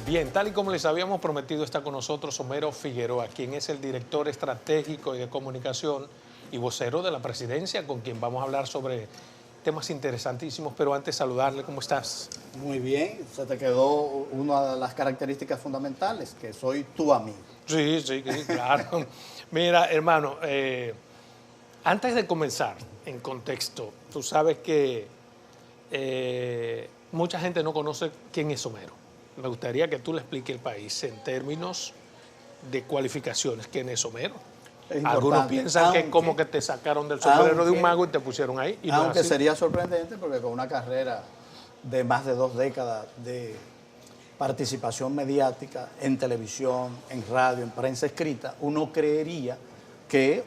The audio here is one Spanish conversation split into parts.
Bien, tal y como les habíamos prometido, está con nosotros Homero Figueroa, quien es el director estratégico y de comunicación y vocero de la presidencia, con quien vamos a hablar sobre temas interesantísimos, pero antes saludarle, ¿cómo estás? Muy bien, se te quedó una de las características fundamentales, que soy tu amigo. Sí, claro. Mira, hermano, antes de comenzar, en contexto, tú sabes que mucha gente no conoce quién es Homero. Me gustaría que tú le expliques al país en términos de cualificaciones quién es Homero. Es Algunos importante, piensan que es como que te sacaron del sombrero de un mago y te pusieron ahí. Y no aunque es así. sería sorprendente porque con una carrera de más de 2 décadas de participación mediática en televisión, en radio, en prensa escrita, uno creería que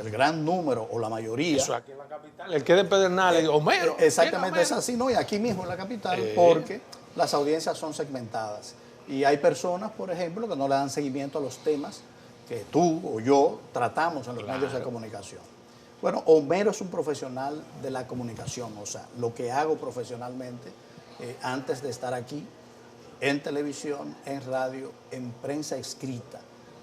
el gran número o la mayoría... Eso aquí en la capital. El que de Pedernales, Homero. Exactamente, es Homero. así, ¿no? Y aquí mismo en la capital, porque las audiencias son segmentadas. Y hay personas, por ejemplo, que no le dan seguimiento a los temas que tú o yo tratamos en los medios de comunicación. Bueno, Homero es un profesional de la comunicación, o sea, lo que hago profesionalmente antes de estar aquí, en televisión, en radio, en prensa escrita,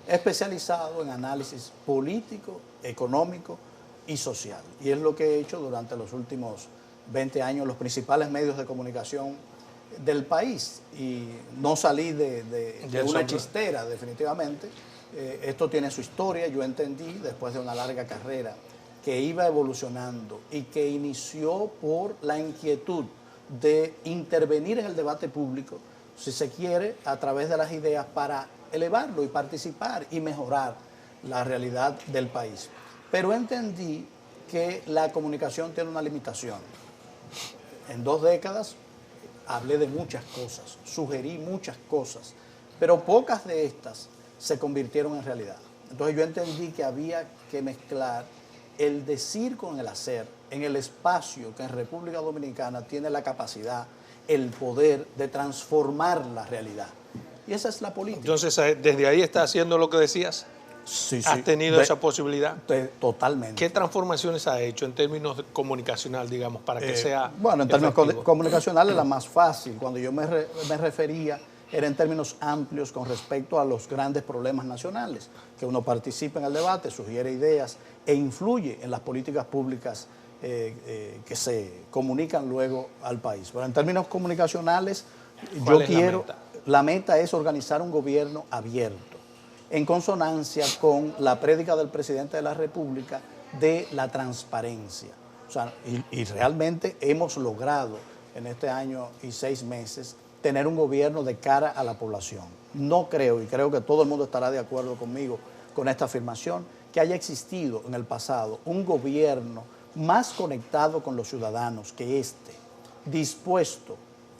especializado en análisis político, económico y social. Y es lo que he hecho durante los últimos 20 años, los principales medios de comunicación del país. Y no salí de una chistera, definitivamente. Esto tiene su historia. Yo entendí, después de una larga carrera, que iba evolucionando y que inició por la inquietud de intervenir en el debate público, si se quiere, a través de las ideas para elevarlo y participar y mejorar la realidad del país. Pero entendí que la comunicación tiene una limitación. En 2 décadas hablé de muchas cosas, sugerí muchas cosas, pero pocas de estas se convirtieron en realidad. Entonces yo entendí que había que mezclar el decir con el hacer en el espacio que en República Dominicana tiene la capacidad, el poder de transformar la realidad. Y esa es la política. Entonces, desde ahí estás haciendo lo que decías. Sí, ¿Has tenido esa posibilidad? Totalmente. ¿Qué transformaciones has hecho en términos comunicacional, digamos, para que sea Bueno, en términos efectivo? comunicacionales la más fácil. Cuando yo me refería era en términos amplios con respecto a los grandes problemas nacionales, que uno participa en el debate, sugiere ideas e influye en las políticas públicas que se comunican luego al país. Pero en términos comunicacionales, yo quiero... La meta es organizar un gobierno abierto, en consonancia con la prédica del presidente de la República de la transparencia. O sea, y realmente hemos logrado en este año y 6 meses tener un gobierno de cara a la población. No creo, y creo que todo el mundo estará de acuerdo conmigo con esta afirmación, que haya existido en el pasado un gobierno más conectado con los ciudadanos que este, dispuesto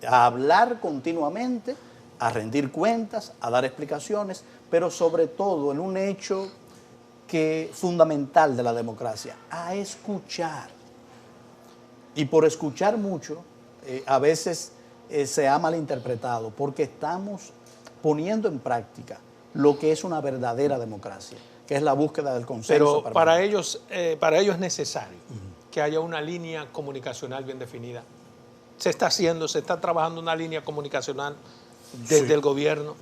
a hablar continuamente, a rendir cuentas, a dar explicaciones, pero sobre todo en un hecho fundamental de la democracia, a escuchar. Y por escuchar mucho, a veces se ha malinterpretado, porque estamos poniendo en práctica lo que es una verdadera democracia, que es la búsqueda del consenso. Pero para ellos es necesario que haya una línea comunicacional bien definida. Se está trabajando una línea comunicacional desde el gobierno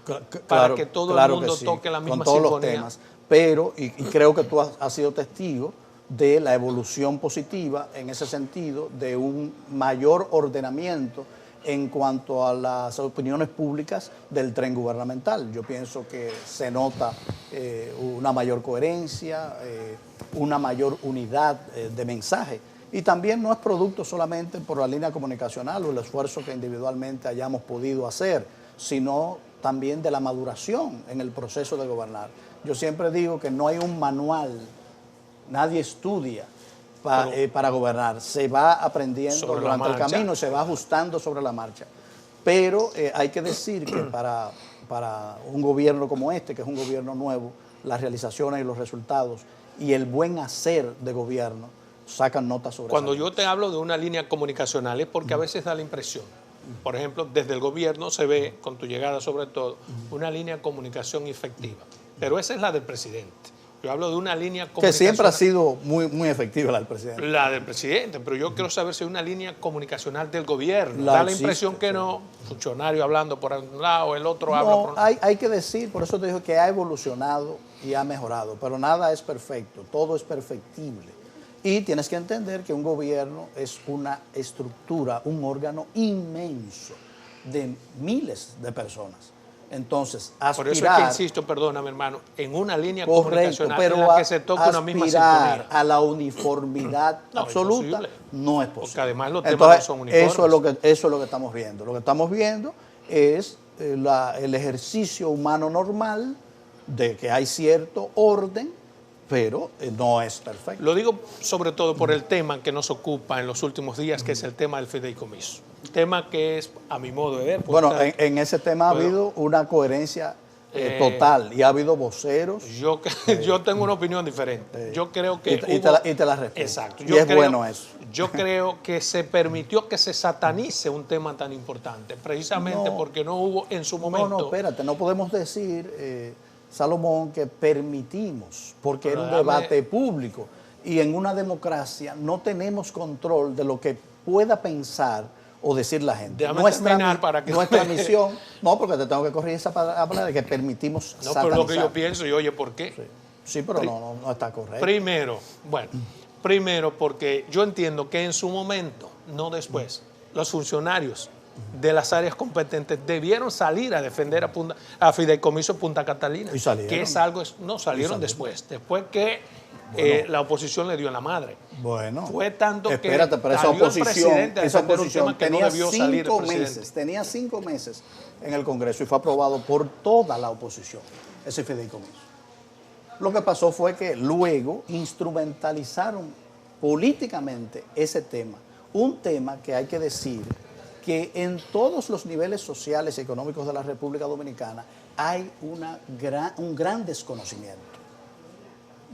para que todo el mundo toque la misma sintonía. Con todos los temas. Pero, y creo que tú has sido testigo de la evolución positiva en ese sentido, de un mayor ordenamiento en cuanto a las opiniones públicas del tren gubernamental. Yo pienso que se nota una mayor coherencia, una mayor unidad de mensaje. Y también no es producto solamente por la línea comunicacional o el esfuerzo que individualmente hayamos podido hacer, sino también de la maduración en el proceso de gobernar. Yo siempre digo que no hay un manual, nadie estudia para gobernar, se va aprendiendo durante el camino, se va ajustando sobre la marcha. Pero hay que decir que para un gobierno como este, que es un gobierno nuevo, las realizaciones y los resultados y el buen hacer de gobierno sacan notas sobre eso. Cuando yo te hablo de una línea comunicacional es porque a veces da la impresión, por ejemplo, desde el gobierno se ve, con tu llegada sobre todo, una línea de comunicación efectiva. Pero esa es la del presidente. Yo hablo de una línea que siempre ha comunicacional. sido muy efectiva la del presidente. La del presidente, pero yo quiero saber si hay una línea comunicacional del gobierno. La Da la existe, impresión que sí. no, funcionario hablando por un lado, el otro habla por No, otro. hay que decir, por eso te digo que ha evolucionado y ha mejorado, pero nada es perfecto, todo es perfectible. Y tienes que entender que un gobierno es una estructura, un órgano inmenso de miles de personas. Entonces, aspirar... Por eso es que insisto, perdóname hermano, en una línea Correcto, comunicacional pero en la que se toca una misma sintonía. a la uniformidad No, absoluta imposible. no es posible. Porque además los temas Entonces, no son uniformes. eso es lo que estamos viendo. Lo que estamos viendo es el ejercicio humano normal de que hay cierto orden, pero no es perfecto. Lo digo sobre todo por el tema que nos ocupa en los últimos días, que es el tema del fideicomiso. Un tema que es, a mi modo de ver... Bueno, en ese tema ha habido una coherencia total y ha habido voceros. Yo tengo una opinión diferente. Yo creo que y te la respeto. Exacto. Y es bueno eso. Yo creo que se permitió que se satanice un tema tan importante, precisamente porque no hubo en su momento... No, espérate, no podemos decir, Salomón, que permitimos, porque era un debate público. Y en una democracia no tenemos control de lo que pueda pensar o decir la gente. Nuestra misión, no, porque te tengo que corregir esa palabra de que permitimos satanizar. No, pero lo que yo pienso, y oye, ¿por qué? Sí, pero no está correcto. Primero, porque yo entiendo que en su momento, no después, los funcionarios de las áreas competentes debieron salir a defender a Fideicomiso Punta Catalina. Y salieron. Que es algo, no, salieron después que la oposición le dio en la madre. Bueno, fue tanto espérate, que pero esa oposición tenía 5 meses, tenía 5 meses en el Congreso y fue aprobado por toda la oposición, ese fideicomiso. Lo que pasó fue que luego instrumentalizaron políticamente ese tema, un tema que hay que decir que en todos los niveles sociales y económicos de la República Dominicana hay un gran desconocimiento.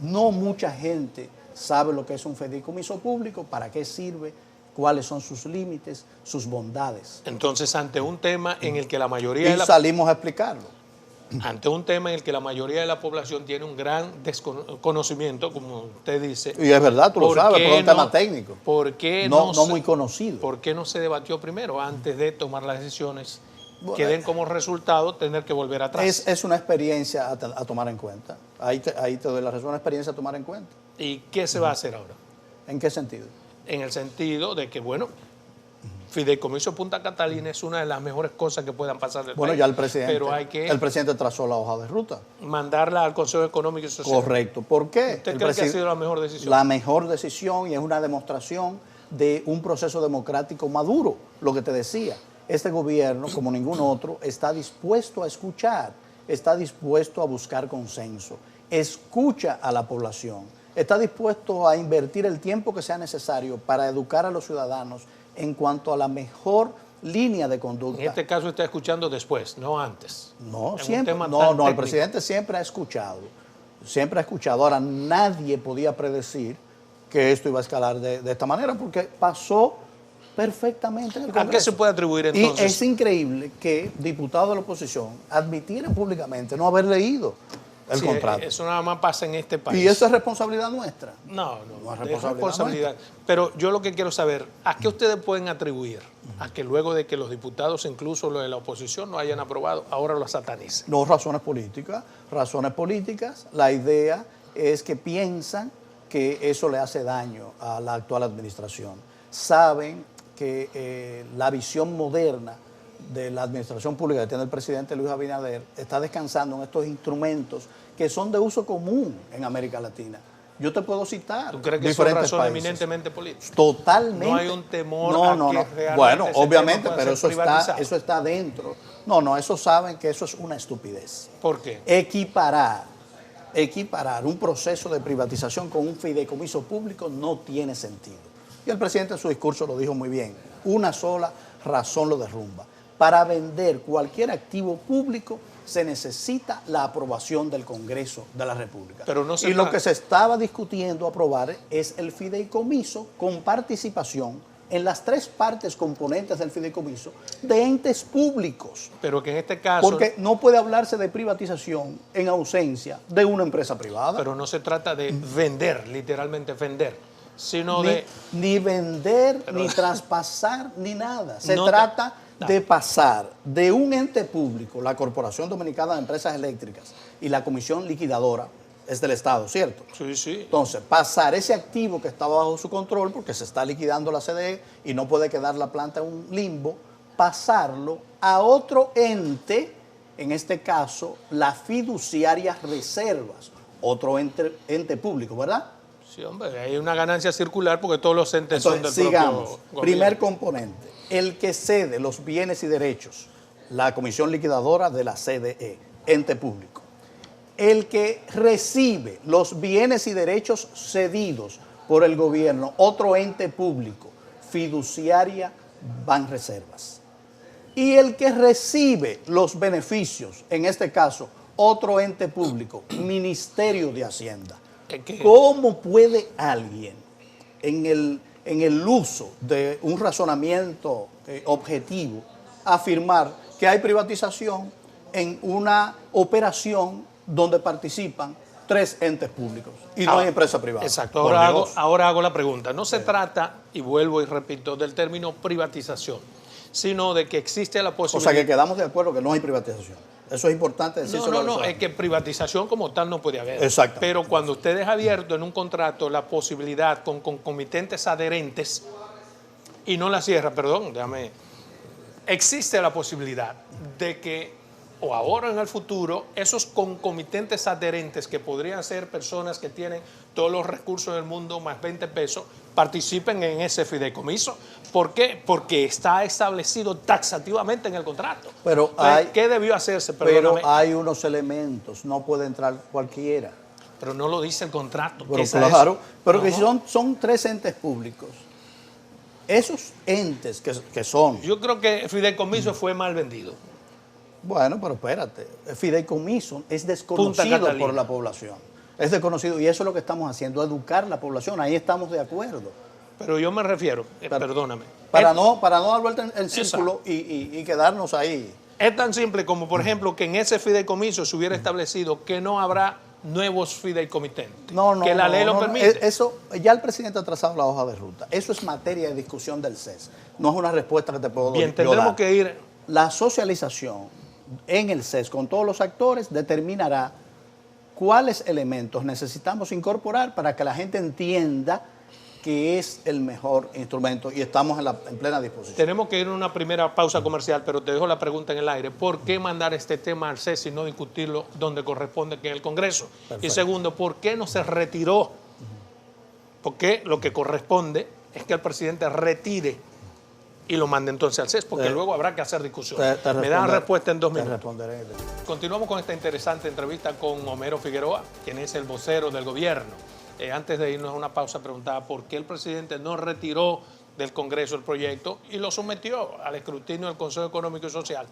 No mucha gente sabe lo que es un fideicomiso público, para qué sirve, cuáles son sus límites, sus bondades. Entonces, ante un tema en el que la mayoría salimos a explicarlo. Ante un tema en el que la mayoría de la población tiene un gran desconocimiento, como usted dice. Y es verdad, tú lo sabes, pero es un tema técnico. ¿Por qué no muy conocido? ¿Por qué no se debatió primero antes de tomar las decisiones que den como resultado tener que volver atrás? Es una experiencia a tomar en cuenta. Ahí te doy la razón, una experiencia a tomar en cuenta. ¿Y qué se va a hacer ahora? ¿En qué sentido? En el sentido de que, bueno, Fideicomiso Punta Catalina es una de las mejores cosas que puedan pasar del país. Ya el presidente, pero hay que el presidente trazó la hoja de ruta. Mandarla al Consejo Económico y Social. Correcto. ¿Por qué? ¿Usted cree que ha sido la mejor decisión? La mejor decisión, y es una demostración de un proceso democrático maduro. Lo que te decía, este gobierno, como ningún otro, está dispuesto a escuchar, está dispuesto a buscar consenso, escucha a la población, está dispuesto a invertir el tiempo que sea necesario para educar a los ciudadanos en cuanto a la mejor línea de conducta. En este caso está escuchando después, no antes. No, siempre. No, el presidente siempre ha escuchado. Siempre ha escuchado. Ahora, nadie podía predecir que esto iba a escalar de esta manera, porque pasó perfectamente en el Congreso. ¿A qué se puede atribuir entonces? Y es increíble que diputados de la oposición admitieran públicamente no haber leído el contrato. Eso nada más pasa en este país. ¿Y eso es responsabilidad nuestra? No es responsabilidad. Pero yo lo que quiero saber, ¿a qué ustedes pueden atribuir a que luego de que los diputados, incluso los de la oposición, no hayan aprobado, ahora lo satanicen? No, razones políticas. Razones políticas. La idea es que piensan que eso le hace daño a la actual administración. Saben que la visión moderna de la administración pública que tiene el presidente Luis Abinader está descansando en estos instrumentos que son de uso común en América Latina. Yo te puedo citar. ¿Tú crees que son razones eminentemente políticas? Totalmente. No hay un temor a que realmente bueno, ese obviamente, tema pueda pero ser eso está dentro. No, eso saben que eso es una estupidez. ¿Por qué? Equiparar un proceso de privatización con un fideicomiso público no tiene sentido. Y el presidente en su discurso lo dijo muy bien. Una sola razón lo derrumba. Para vender cualquier activo público se necesita la aprobación del Congreso de la República. Pero no lo que se estaba discutiendo aprobar es el fideicomiso con participación en las tres partes componentes del fideicomiso de entes públicos. Pero que en este caso... Porque no puede hablarse de privatización en ausencia de una empresa privada. Pero no se trata de vender, literalmente vender, sino de... Ni vender, ni traspasar, ni nada. Se trata de pasar de un ente público, la Corporación Dominicana de Empresas Eléctricas y la Comisión Liquidadora, es del Estado, ¿cierto? Sí, sí. Entonces, pasar ese activo que estaba bajo su control, porque se está liquidando la CDE y no puede quedar la planta en un limbo, pasarlo a otro ente, en este caso, la fiduciaria Reservas, otro ente público, ¿verdad? Sí, hombre, hay una ganancia circular porque todos los entes son del sigamos. propio gobierno. Primer componente, el que cede los bienes y derechos, la Comisión Liquidadora de la CDE, ente público. El que recibe los bienes y derechos cedidos por el gobierno, otro ente público, fiduciaria Banreservas. Y el que recibe los beneficios, en este caso, otro ente público, Ministerio de Hacienda. ¿Cómo puede alguien, en el uso de un razonamiento objetivo, afirmar que hay privatización en una operación donde participan tres entes públicos y no hay empresa privada? Exacto. Ahora hago la pregunta. No se trata, y vuelvo y repito, del término privatización, sino de que existe la posibilidad... O sea, que quedamos de acuerdo que no hay privatización. Eso es importante decirlo. No, es que privatización como tal no puede haber. Exacto. Pero cuando usted deja abierto en un contrato la posibilidad con concomitentes adherentes y no la cierra, perdón, déjame, existe la posibilidad de que, o ahora en el futuro, esos concomitentes adherentes, que podrían ser personas que tienen todos los recursos del mundo más 20 pesos, participen en ese fideicomiso. ¿Por qué? Porque está establecido taxativamente en el contrato. Pero ¿qué debió hacerse? Perdóname. Pero hay unos elementos, no puede entrar cualquiera. Pero no lo dice el contrato. Pero claro, pero que son tres entes públicos. Esos entes que son... Yo creo que el fideicomiso fue mal vendido. Bueno, pero espérate, el fideicomiso es desconocido por la población. Es desconocido y eso es lo que estamos haciendo, educar a la población, ahí estamos de acuerdo. Pero yo me refiero, perdóname. Para no dar vuelta el círculo y quedarnos ahí. Es tan simple como, por ejemplo, que en ese fideicomiso se hubiera establecido que no habrá nuevos fideicomitentes. Que la ley lo permite. Eso, ya el presidente ha trazado la hoja de ruta. Eso es materia de discusión del CES. No es una respuesta que te puedo dar. Bien, tendremos que ir... La socialización en el CES con todos los actores determinará cuáles elementos necesitamos incorporar para que la gente entienda que es el mejor instrumento y estamos en plena disposición. Tenemos que ir a una primera pausa comercial, pero te dejo la pregunta en el aire. ¿Por qué mandar este tema al CES y no discutirlo donde corresponde, que es el Congreso? Perfecto. Y segundo, ¿por qué no se retiró? Porque lo que corresponde es que el presidente retire y lo mande entonces al CES, porque luego habrá que hacer discusión. Me dan respuesta en 2 minutos. Continuamos con esta interesante entrevista con Homero Figueroa, quien es el vocero del gobierno. Antes de irnos a una pausa, preguntaba por qué el presidente no retiró del Congreso el proyecto y lo sometió al escrutinio del Consejo Económico y Social,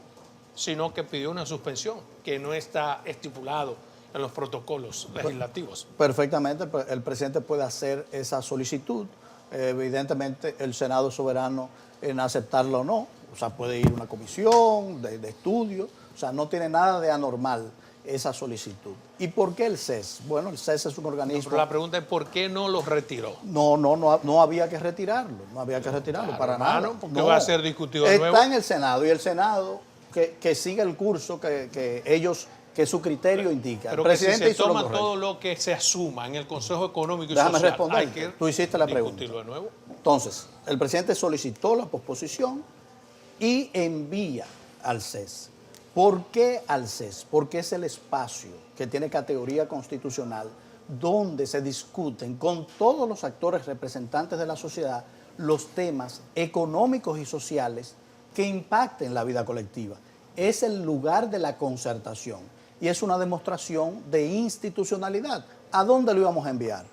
sino que pidió una suspensión, que no está estipulado en los protocolos legislativos. Perfectamente, el presidente puede hacer esa solicitud. Evidentemente, el Senado es soberano en aceptarlo o no. O sea, puede ir a una comisión de estudio. O sea, no tiene nada de anormal esa solicitud. ¿Y por qué el CES? Bueno, el CES es un organismo... Pero la pregunta es ¿por qué no lo retiró? No había que retirarlo. No había que retirarlo, claro, para nada. Porque va a ser discutido de nuevo. Está en el Senado y el Senado que siga el curso que su criterio indica. Pero el presidente que si se toma todo lo que se asuma en el Consejo Económico y Social, responder. Hay que tú hiciste la pregunta. Discutirlo de nuevo. Entonces, el presidente solicitó la posposición y envía al CES. ¿Por qué al CES? Porque es el espacio que tiene categoría constitucional donde se discuten con todos los actores representantes de la sociedad los temas económicos y sociales que impacten la vida colectiva. Es el lugar de la concertación y es una demostración de institucionalidad. ¿A dónde lo íbamos a enviar?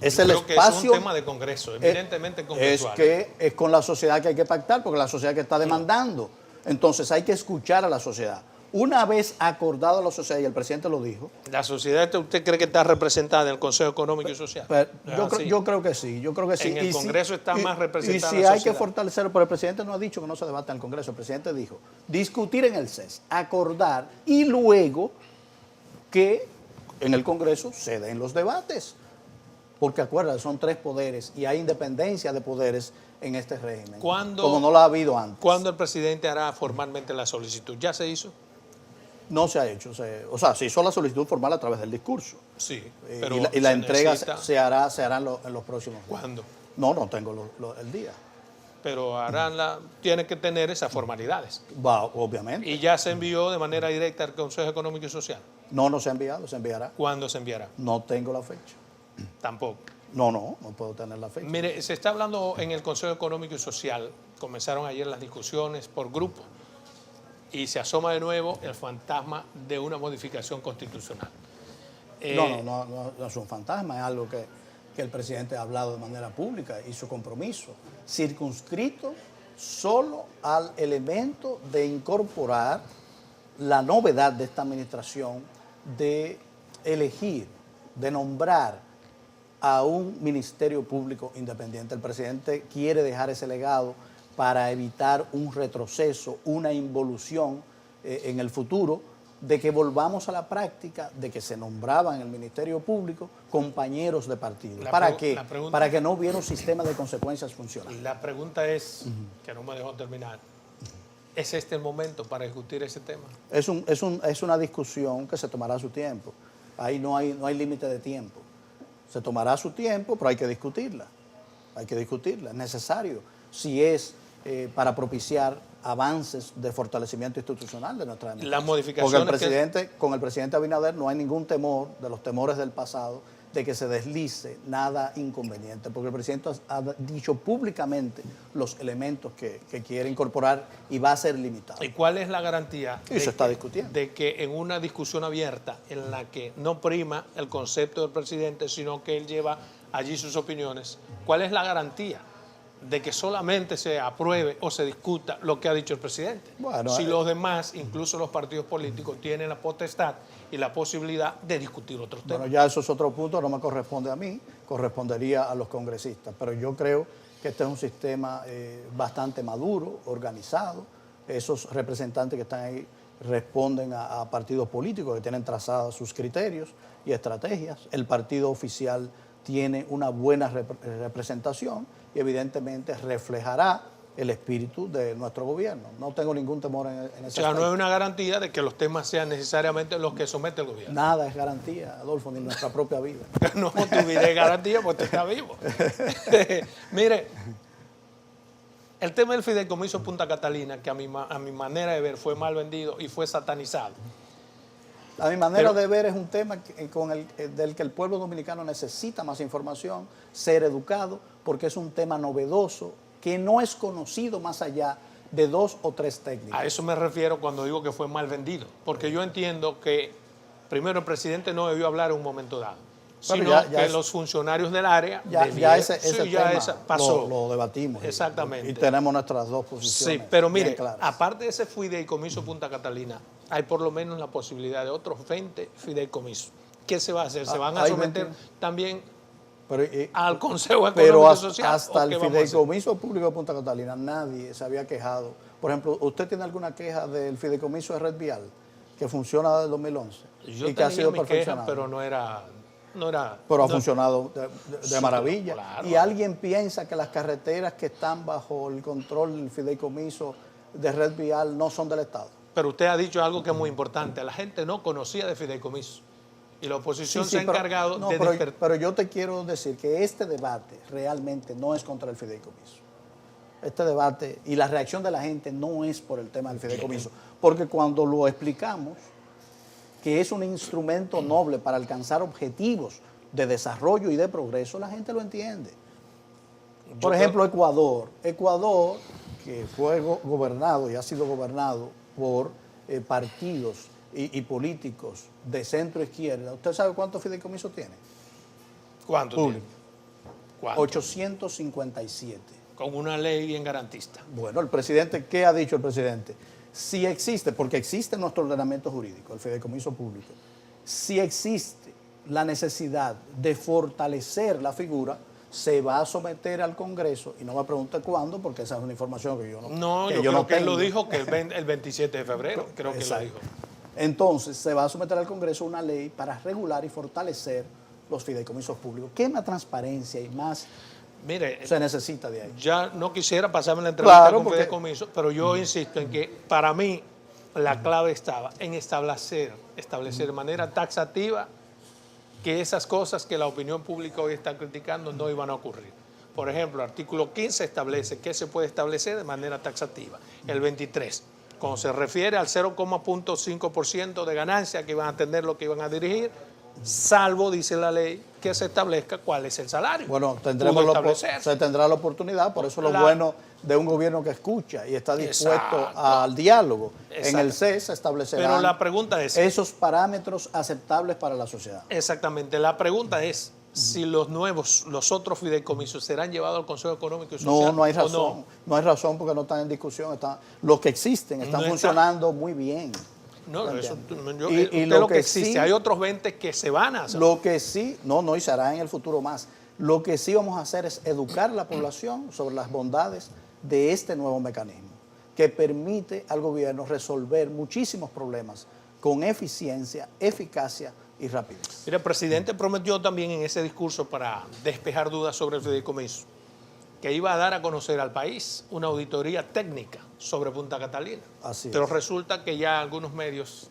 Es el espacio, que es un tema de Congreso, evidentemente congresual. Es que es con la sociedad que hay que pactar, porque la sociedad que está demandando. Entonces hay que escuchar a la sociedad. Una vez acordado la sociedad, y el presidente lo dijo. ¿La sociedad usted cree que está representada en el Consejo Económico y Social? Yo creo que sí, yo creo que sí. En el Congreso está más representada y si la hay que sociedad. fortalecerlo, pero el presidente no ha dicho que no se debata en el Congreso. El presidente dijo, discutir en el CES, acordar y luego que en el Congreso se den los debates. Porque acuérdate, son 3 poderes y hay independencia de poderes en este régimen. Como no lo ha habido antes. ¿Cuándo el presidente hará formalmente la solicitud? ¿Ya se hizo? No se ha hecho. O sea, se hizo la solicitud formal a través del discurso. Sí, pero y la entrega necesita... se hará en los próximos días. ¿Cuándo? No tengo el día. Pero tiene que tener esas formalidades. Va, obviamente. ¿Y ya se envió de manera directa al Consejo Económico y Social? No se ha enviado, se enviará. ¿Cuándo se enviará? No tengo la fecha. Tampoco. No puedo tener la fecha. Mire, se está hablando en el Consejo Económico y Social, comenzaron ayer las discusiones por grupo y se asoma de nuevo el fantasma de una modificación constitucional. No es un fantasma, es algo que el presidente ha hablado de manera pública y su compromiso, circunscrito solo al elemento de incorporar la novedad de esta administración de elegir, de nombrar a un ministerio público independiente. El presidente quiere dejar ese legado para evitar un retroceso, una involución en el futuro, de que volvamos a la práctica de que se nombraban en el Ministerio Público compañeros de partido. ¿Para qué? Para que no hubiera un sistema de consecuencias funcional. La pregunta es, que no me dejó terminar, ¿es este el momento para discutir ese tema? Es una discusión que se tomará su tiempo. Ahí no hay límite de tiempo. Se tomará su tiempo, pero hay que discutirla. Es necesario. Si es para propiciar avances de fortalecimiento institucional de nuestra democracia. Las modificaciones con el presidente Abinader no hay ningún temor de los temores del pasado de que se deslice nada inconveniente, porque el presidente ha dicho públicamente los elementos que quiere incorporar y va a ser limitado. ¿Y cuál es la garantía de que en una discusión abierta en la que no prima el concepto del presidente, sino que él lleva allí sus opiniones, cuál es la garantía de que solamente se apruebe o se discuta lo que ha dicho el presidente? Bueno, si los demás, incluso los partidos políticos, tienen la potestad y la posibilidad de discutir otros temas. Bueno, ya eso es otro punto, no me corresponde a mí, correspondería a los congresistas, pero yo creo que este es un sistema bastante maduro, organizado. Esos representantes que están ahí responden a partidos políticos que tienen trazados sus criterios y estrategias. El partido oficial tiene una buena representación y evidentemente reflejará el espíritu de nuestro gobierno. No tengo ningún temor en ese aspecto. O sea, no hay una garantía de que los temas sean necesariamente los que somete el gobierno. Nada es garantía, Adolfo, ni nuestra propia vida. No, tu vida es garantía porque usted está vivo. Mire, el tema del fideicomiso Punta Catalina, que a mi manera de ver fue mal vendido y fue satanizado. A mi manera de ver es un tema del que el pueblo dominicano necesita más información, ser educado, porque es un tema novedoso que no es conocido más allá de 2 o 3 técnicos. A eso me refiero cuando digo que fue mal vendido, porque yo entiendo que primero el presidente no debió hablar en un momento dado, sino que los funcionarios del área ese tema pasó. Lo debatimos. Exactamente. Y tenemos nuestras 2 posiciones. Sí, pero mire, aparte de ese fideicomiso Punta Catalina, hay por lo menos la posibilidad de otros 20 fideicomisos. ¿Qué se va a hacer? ¿Se van a someter también al Consejo Económico y Social? Hasta el fideicomiso público de Punta Catalina nadie se había quejado. Por ejemplo, ¿usted tiene alguna queja del fideicomiso de Red Vial que funciona desde el 2011? Yo tenía mi queja, pero no era... Pero ha funcionado de maravilla. Claro. Y alguien piensa que las carreteras que están bajo el control del fideicomiso de Red Vial no son del Estado. Pero usted ha dicho algo que es muy importante. La gente no conocía de fideicomiso. Y la oposición se ha encargado de despertar. Pero yo te quiero decir que este debate realmente no es contra el fideicomiso. Este debate y la reacción de la gente no es por el tema del fideicomiso. Porque cuando lo explicamos, que es un instrumento noble para alcanzar objetivos de desarrollo y de progreso, la gente lo entiende. Por ejemplo, Ecuador, que fue gobernado y ha sido gobernado por partidos y políticos de centro izquierda. ¿Usted sabe cuántos fideicomisos tiene? ¿Cuántos tiene? 857. Con una ley bien garantista. Bueno, el presidente, ¿qué ha dicho el presidente? Si existe, porque existe en nuestro ordenamiento jurídico, el fideicomiso público, si existe la necesidad de fortalecer la figura, se va a someter al Congreso, y no me pregunte cuándo, porque esa es una información que yo no No, que yo creo no que él tengo. lo dijo que el 27 de febrero, creo que lo dijo. Entonces, se va a someter al Congreso una ley para regular y fortalecer los fideicomisos públicos. ¿Qué más transparencia y más Mire, se necesita de ahí? ya no quisiera pasarme la entrevista Claro, con porque- fideicomiso, pero yo insisto en que para mí la clave estaba en establecer de manera taxativa que esas cosas que la opinión pública hoy está criticando no iban a ocurrir. Por ejemplo, el artículo 15 establece que se puede establecer de manera taxativa. El 23, cuando se refiere al 0,5% de ganancia que iban a tener lo que iban a dirigir, salvo, dice la ley, que se establezca cuál es el salario. Bueno, Pudo establecerse. se tendrá la oportunidad, por eso lo bueno de un gobierno que escucha y está dispuesto Exacto. al diálogo. Exacto. En el CES se establecerán Pero la pregunta es, esos parámetros aceptables para la sociedad. exactamente, la pregunta es si los otros fideicomisos serán llevados al Consejo Económico y No, Social. no hay o razón. No hay razón porque no están en discusión. Los que existen están No está. funcionando muy bien. No, eso, ¿Entiendes? usted lo que existe, sí- hay otros 20 que se van a hacer. Lo que sí, no, y se hará en el futuro más. Lo que sí vamos a hacer es educar a la población sobre las bondades de este nuevo mecanismo, que permite al gobierno resolver muchísimos problemas con eficiencia, eficacia y rapidez. Mira, el presidente prometió también en ese discurso, para despejar dudas sobre el fideicomiso, que iba a dar a conocer al país una auditoría técnica sobre Punta Catalina. Así Pero es. resulta que ya algunos medios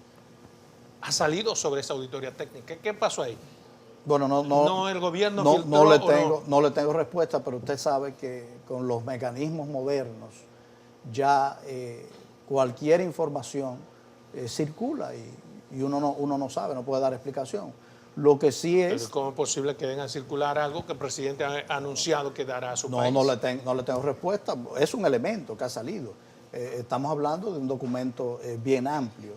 ha salido sobre esa auditoría técnica. ¿Qué pasó ahí? Bueno, No, el gobierno no, filtró, no le ¿o tengo, no le tengo respuesta, pero usted sabe que con los mecanismos modernos ya cualquier información circula y uno no sabe, no puede dar explicación. Lo que sí Pero es... ¿cómo es posible que den a circular algo que el presidente ha anunciado que dará a su No, país? no le tengo respuesta. Es un elemento que ha salido. Estamos hablando de un documento bien amplio,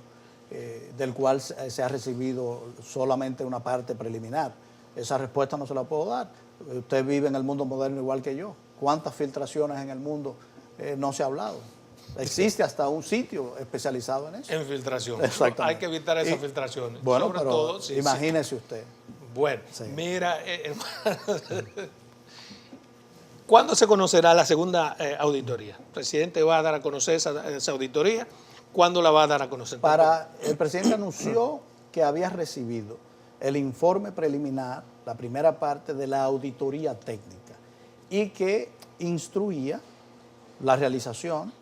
del cual se ha recibido solamente una parte preliminar. Esa respuesta no se la puedo dar. Usted vive en el mundo moderno igual que yo. ¿Cuántas filtraciones en el mundo no se ha hablado? Existe hasta un sitio especializado en eso. En filtración. Exactamente. Hay que evitar esas filtraciones. Bueno, Sobre pero todo, sí, imagínese usted. Bueno, Sí. mira, hermano, ¿cuándo se conocerá la segunda auditoría? ¿El presidente va a dar a conocer esa auditoría? ¿Cuándo la va a dar a conocer? El presidente anunció que había recibido el informe preliminar, la primera parte de la auditoría técnica, y que instruía la realización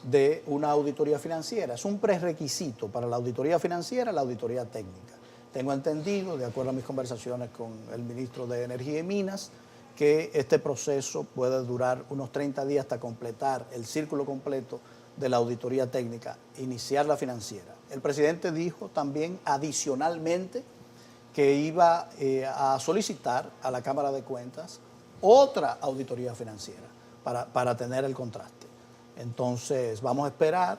de una auditoría financiera. Es un prerequisito para la auditoría financiera, la auditoría técnica. Tengo entendido, de acuerdo a mis conversaciones con el ministro de Energía y Minas, que este proceso puede durar unos 30 días hasta completar el círculo completo de la auditoría técnica, iniciar la financiera. El presidente dijo también adicionalmente que iba a solicitar a la Cámara de Cuentas otra auditoría financiera para tener el contraste. Entonces, vamos a esperar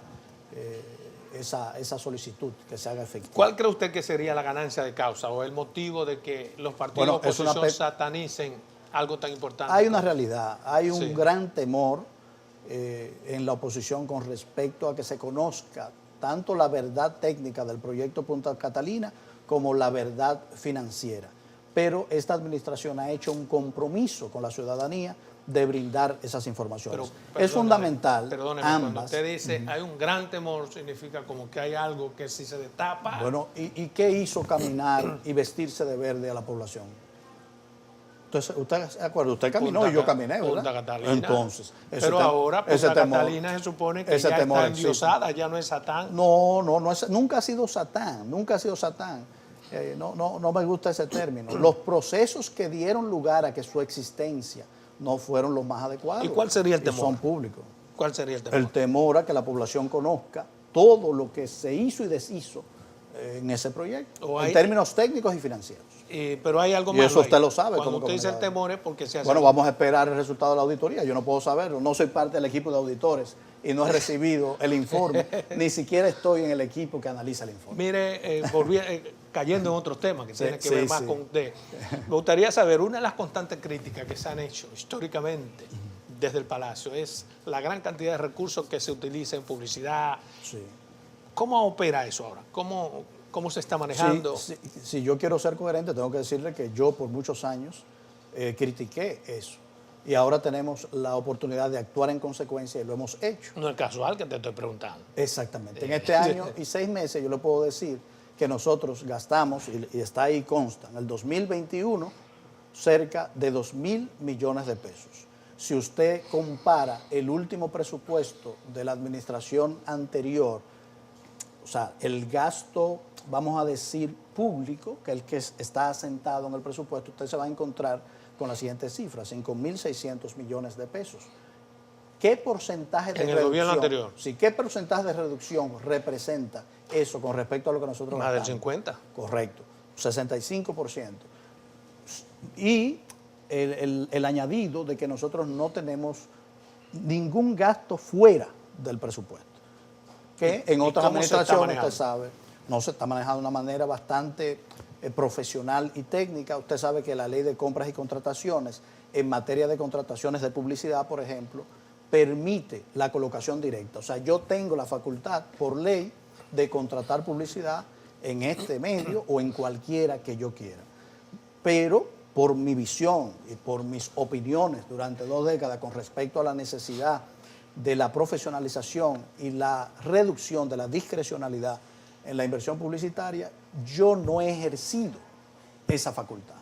esa solicitud que se haga efectiva. ¿Cuál cree usted que sería la ganancia de causa o el motivo de que los partidos de oposición satanicen algo tan importante? Hay una realidad, hay un Sí. gran temor en la oposición con respecto a que se conozca tanto la verdad técnica del proyecto Punta Catalina como la verdad financiera. Pero esta administración ha hecho un compromiso con la ciudadanía de brindar esas informaciones. Es fundamental. Perdóneme, ambas. cuando usted dice hay un gran temor, significa como que hay algo que si se destapa... Bueno, ¿y qué hizo caminar y vestirse de verde a la población? Entonces, ¿usted se acuerda? Usted caminó y yo caminé, ¿verdad? Punta Catalina. Entonces, pero ahora Punta temor, Catalina se supone que ese ya temor está existe. endiosada, ya no es Satán. Nunca ha sido Satán, nunca ha sido Satán. No me gusta ese término. Los procesos que dieron lugar a que su existencia no fueron los más adecuados. ¿Y cuál sería el y temor? son públicos. ¿Cuál sería el temor? El temor a que la población conozca todo lo que se hizo y deshizo en ese proyecto, en términos técnicos y financieros. Pero hay algo Y malo eso usted ahí. lo sabe. Cuando como usted dice el comunicador. temor es porque se hace... Bueno, vamos a esperar el resultado de la auditoría. Yo no puedo saberlo. No soy parte del equipo de auditores y no he recibido el informe. Ni siquiera estoy en el equipo que analiza el informe. Mire, cayendo en otros temas que tienen que sí, ver más sí. con... me gustaría saber, una de las constantes críticas que se han hecho históricamente desde el Palacio es la gran cantidad de recursos que se utiliza en publicidad. Sí. ¿Cómo opera eso ahora? ¿Cómo se está manejando? Si yo quiero ser coherente, tengo que decirle que yo por muchos años critiqué eso. Y ahora tenemos la oportunidad de actuar en consecuencia y lo hemos hecho. No es casual que te estoy preguntando. Exactamente. En este año y 6 meses yo le puedo decir que nosotros gastamos, y está ahí consta, en el 2021 cerca de 2.000 millones de pesos. Si usted compara el último presupuesto de la administración anterior, o sea, el gasto, vamos a decir, público, que el que está asentado en el presupuesto, usted se va a encontrar con la siguiente cifra, 5.600 millones de pesos. ¿Qué porcentaje de reducción? En el gobierno anterior. Sí, ¿qué porcentaje de reducción representa eso con respecto a lo que nosotros Más gastamos? del 50. Correcto, 65%. Y el añadido de que nosotros no tenemos ningún gasto fuera del presupuesto, que en otras administraciones, usted sabe, no se está manejando de una manera bastante profesional y técnica. Usted sabe que la ley de compras y contrataciones, en materia de contrataciones de publicidad, por ejemplo, permite la colocación directa. O sea, yo tengo la facultad por ley de contratar publicidad en este medio o en cualquiera que yo quiera. Pero por mi visión y por mis opiniones durante 2 décadas con respecto a la necesidad de la profesionalización y la reducción de la discrecionalidad en la inversión publicitaria, yo no he ejercido esa facultad.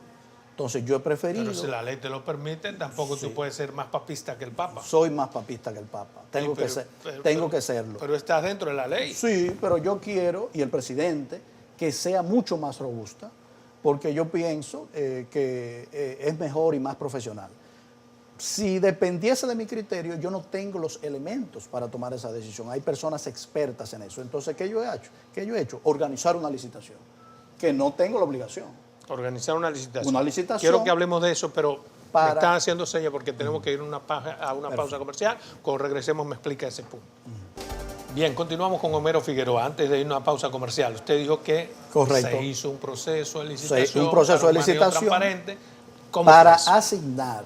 Entonces yo he preferido... Pero si la ley te lo permite, tampoco tú puedes ser más papista que el Papa. Soy más papista que el Papa. Tengo que serlo. Pero estás dentro de la ley. Sí, pero yo quiero, y el presidente, que sea mucho más robusta, porque yo pienso que es mejor y más profesional. Si dependiese de mi criterio, yo no tengo los elementos para tomar esa decisión. Hay personas expertas en eso. Entonces, ¿qué yo he hecho? ¿Qué yo he hecho? Organizar una licitación, que no tengo la obligación. Organizar una licitación. Una licitación. Quiero que hablemos de eso, pero me están haciendo señas porque tenemos que ir a una pausa comercial. Cuando regresemos me explica ese punto. Bien, continuamos con Homero Figueroa. Antes de ir a una pausa comercial, usted dijo que se hizo un proceso de licitación. Un proceso de licitación transparente. Para asignar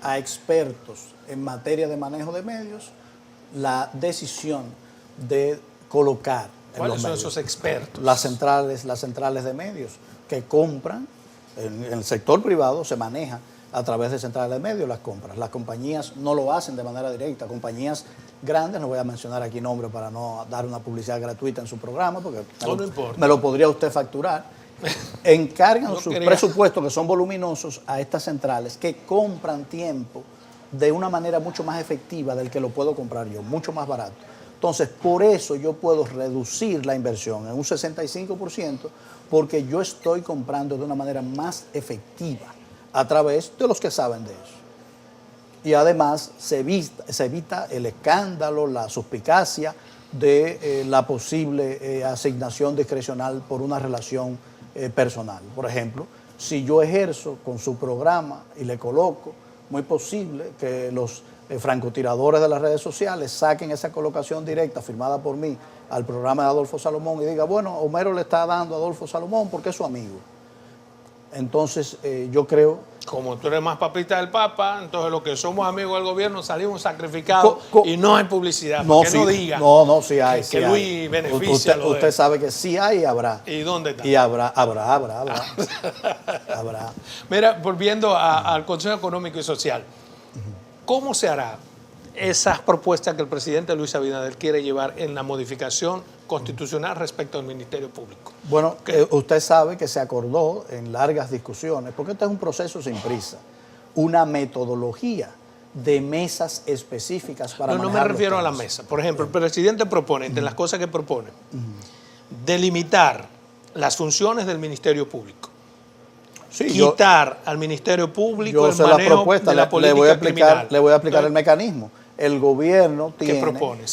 a expertos en materia de manejo de medios la decisión de colocar en ¿Cuáles los son medios esos expertos? Las centrales de medios que compran. En el sector privado se maneja a través de centrales de medios las compras. Las compañías no lo hacen de manera directa. Compañías grandes, no voy a mencionar aquí nombres para no dar una publicidad gratuita en su programa, porque me lo podría usted facturar. Encargan sus presupuestos, que son voluminosos, a estas centrales que compran tiempo de una manera mucho más efectiva del que lo puedo comprar yo, mucho más barato. Entonces, por eso yo puedo reducir la inversión en un 65%, porque yo estoy comprando de una manera más efectiva a través de los que saben de eso. Y además se evita el escándalo, la suspicacia de la posible asignación discrecional por una relación personal. Por ejemplo, si yo ejerzo con su programa y le coloco, muy posible que los francotiradores de las redes sociales saquen esa colocación directa firmada por mí al programa de Adolfo Salomón y diga, bueno, Homero le está dando a Adolfo Salomón porque es su amigo. Entonces, yo creo... Como tú eres más papista del Papa, entonces los que somos amigos del gobierno salimos sacrificados y no hay publicidad. No, que no digan sí hay. Que Luis beneficia. Usted sabe que sí hay y habrá. ¿Y dónde está? Y habrá. Mira, volviendo al Consejo Económico y Social, ¿cómo se hará esas propuestas que el presidente Luis Abinader quiere llevar en la modificación constitucional respecto al Ministerio Público? Bueno, usted sabe que se acordó en largas discusiones, porque este es un proceso sin prisa, una metodología de mesas específicas para manejar. No me refiero a la mesa. Por ejemplo, el presidente propone, entre las cosas que propone, delimitar las funciones del Ministerio Público. Sí, quitar al Ministerio Público el manejo de la política criminal. Le voy a explicar el mecanismo. El gobierno tiene... ¿Qué propone?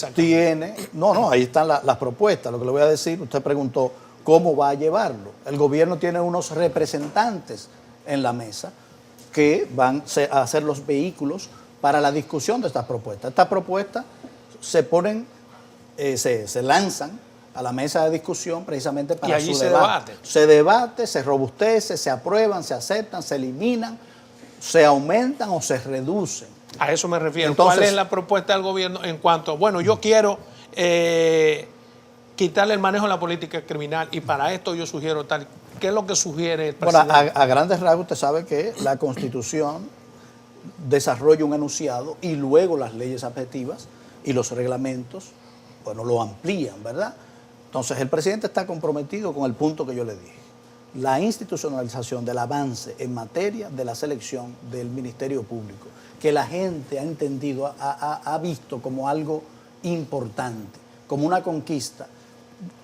Ahí están las propuestas. Lo que le voy a decir, usted preguntó cómo va a llevarlo. El gobierno tiene unos representantes en la mesa que van a ser los vehículos para la discusión de estas propuestas. Estas propuestas se lanzan a la mesa de discusión precisamente para su debate. Se debate, se robustece, se aprueban, se aceptan, se eliminan, se aumentan o se reducen. A eso me refiero. Entonces, ¿cuál es la propuesta del gobierno en cuanto, bueno, yo quiero quitarle el manejo de la política criminal y para esto yo sugiero tal? ¿Qué es lo que sugiere el bueno, presidente? a grandes rasgos usted sabe que la Constitución desarrolla un enunciado y luego las leyes objetivas y los reglamentos, bueno, lo amplían, ¿verdad? Entonces el presidente está comprometido con el punto que yo le dije. La institucionalización del avance en materia de la selección del Ministerio Público, que la gente ha entendido, ha visto como algo importante, como una conquista.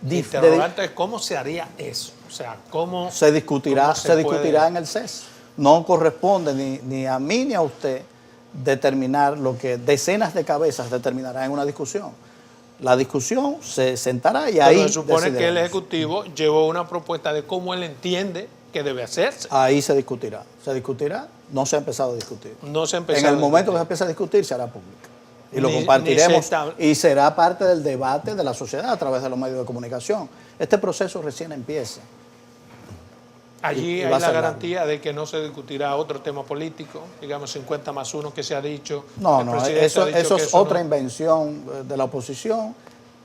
El interrogante es cómo se haría eso. O sea, cómo se discutirá, cómo discutirá en el CES. No corresponde ni a mí ni a usted determinar lo que decenas de cabezas determinarán en una discusión. La discusión se sentará y pero ahí se supone que el decidiremos. Ejecutivo llevó una propuesta de cómo él entiende que debe hacerse. Ahí se discutirá. ¿Se discutirá? No se ha empezado a discutir. No se ha empezado En el a momento que discutir. se empiece a discutir se hará pública. Y lo Ni compartiremos se y será parte del debate de la sociedad a través de los medios de comunicación. Este proceso recién empieza. Allí y hay va a la ser garantía de que no se discutirá otro tema político, digamos 50+1 que se ha dicho. No, El no, presidente eso ha dicho que es otra no. invención de la oposición